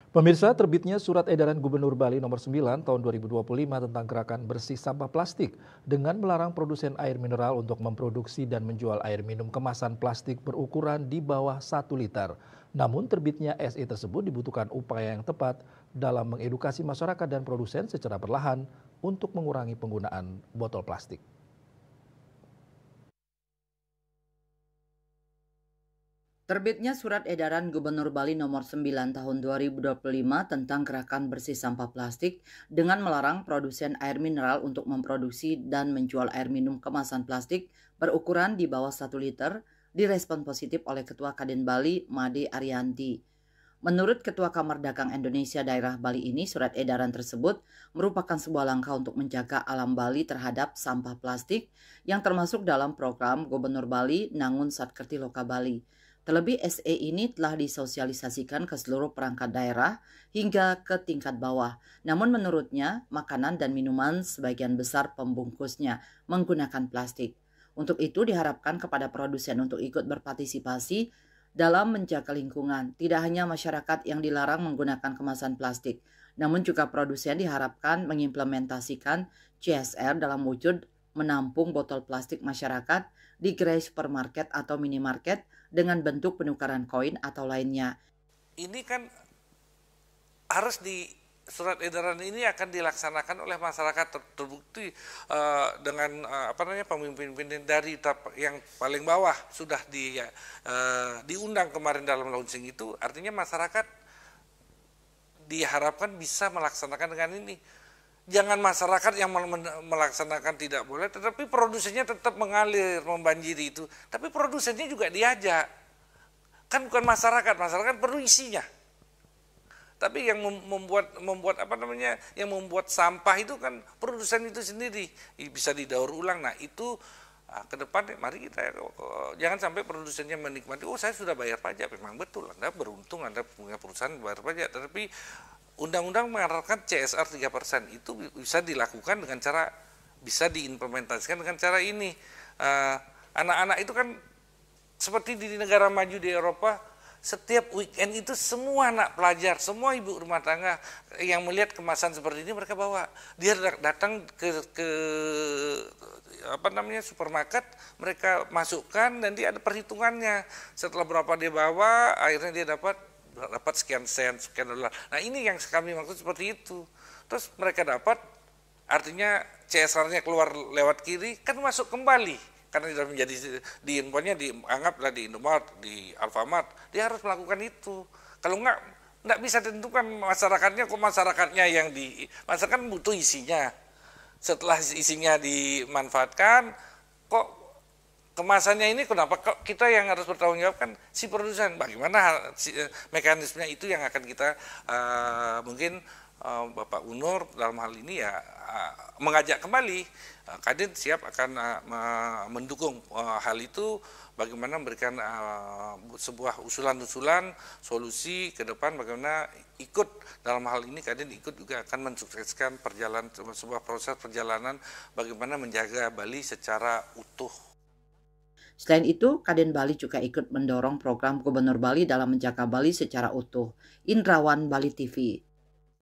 Pemirsa, terbitnya Surat Edaran Gubernur Bali Nomor 9 Tahun 2025 tentang gerakan bersih sampah plastik dengan melarang produsen air mineral untuk memproduksi dan menjual air minum kemasan plastik berukuran di bawah 1 liter. Namun terbitnya SE tersebut dibutuhkan upaya yang tepat dalam mengedukasi masyarakat dan produsen secara perlahan untuk mengurangi penggunaan botol plastik. Terbitnya Surat Edaran Gubernur Bali Nomor 9 Tahun 2025 tentang gerakan bersih sampah plastik dengan melarang produsen air mineral untuk memproduksi dan menjual air minum kemasan plastik berukuran di bawah 1 liter direspon positif oleh Ketua Kadin Bali, Made Arianti. Menurut Ketua Kamar Dagang Indonesia Daerah Bali ini, surat edaran tersebut merupakan sebuah langkah untuk menjaga alam Bali terhadap sampah plastik yang termasuk dalam program Gubernur Bali Nangun Satkerti Loka Bali. Terlebih SE ini telah disosialisasikan ke seluruh perangkat daerah hingga ke tingkat bawah. Namun menurutnya, makanan dan minuman sebagian besar pembungkusnya menggunakan plastik. Untuk itu diharapkan kepada produsen untuk ikut berpartisipasi dalam menjaga lingkungan. Tidak hanya masyarakat yang dilarang menggunakan kemasan plastik, namun juga produsen diharapkan mengimplementasikan CSR dalam wujud menampung botol plastik masyarakat di gerai supermarket atau minimarket dengan bentuk penukaran koin atau lainnya. Ini kan harus di surat edaran ini akan dilaksanakan oleh masyarakat terbukti dengan pemimpin-pemimpin dari yang paling bawah sudah diundang kemarin dalam launching itu, artinya masyarakat diharapkan bisa melaksanakan dengan ini. Jangan masyarakat yang melaksanakan tidak boleh, tetapi produsennya tetap mengalir, membanjiri itu. Tapi produsennya juga diajak. Kan bukan masyarakat perlu isinya. Tapi yang membuat sampah itu kan produsen itu sendiri, bisa didaur ulang. Nah itu ke depan mari kita jangan sampai produsennya menikmati, oh saya sudah bayar pajak, memang betul Anda beruntung Anda punya perusahaan bayar pajak, tetapi undang-undang mengatakan CSR 3% itu bisa dilakukan dengan cara, bisa diimplementasikan dengan cara ini. Anak-anak itu kan seperti di negara maju di Eropa, setiap weekend itu semua anak pelajar, semua ibu rumah tangga yang melihat kemasan seperti ini mereka bawa. Dia datang ke supermarket, mereka masukkan dan dia ada perhitungannya. Setelah berapa dia bawa, akhirnya dia dapat sekian sen, sekian dolar. Nah ini yang kami maksud seperti itu. Terus mereka dapat, artinya CSR-nya keluar lewat kiri, kan masuk kembali. Karena sudah menjadi infonya dianggaplah di Indomaret, di Alfamart, dia harus melakukan itu. Kalau enggak bisa ditentukan masyarakatnya, kok masyarakatnya yang masyarakat butuh isinya. Setelah isinya dimanfaatkan, kok kemasannya ini kenapa kita yang harus bertanggung jawab kan si produsen. Bagaimana mekanismenya itu yang akan kita mungkin Bapak Gubernur dalam hal ini ya mengajak kembali. Kadin siap akan mendukung hal itu, bagaimana memberikan sebuah usulan-usulan solusi ke depan, bagaimana ikut dalam hal ini. Kadin ikut juga akan mensukseskan sebuah proses perjalanan bagaimana menjaga Bali secara utuh. Selain itu, Kadin Bali juga ikut mendorong program Gubernur Bali dalam menjaga Bali secara utuh. Indrawan, Bali TV.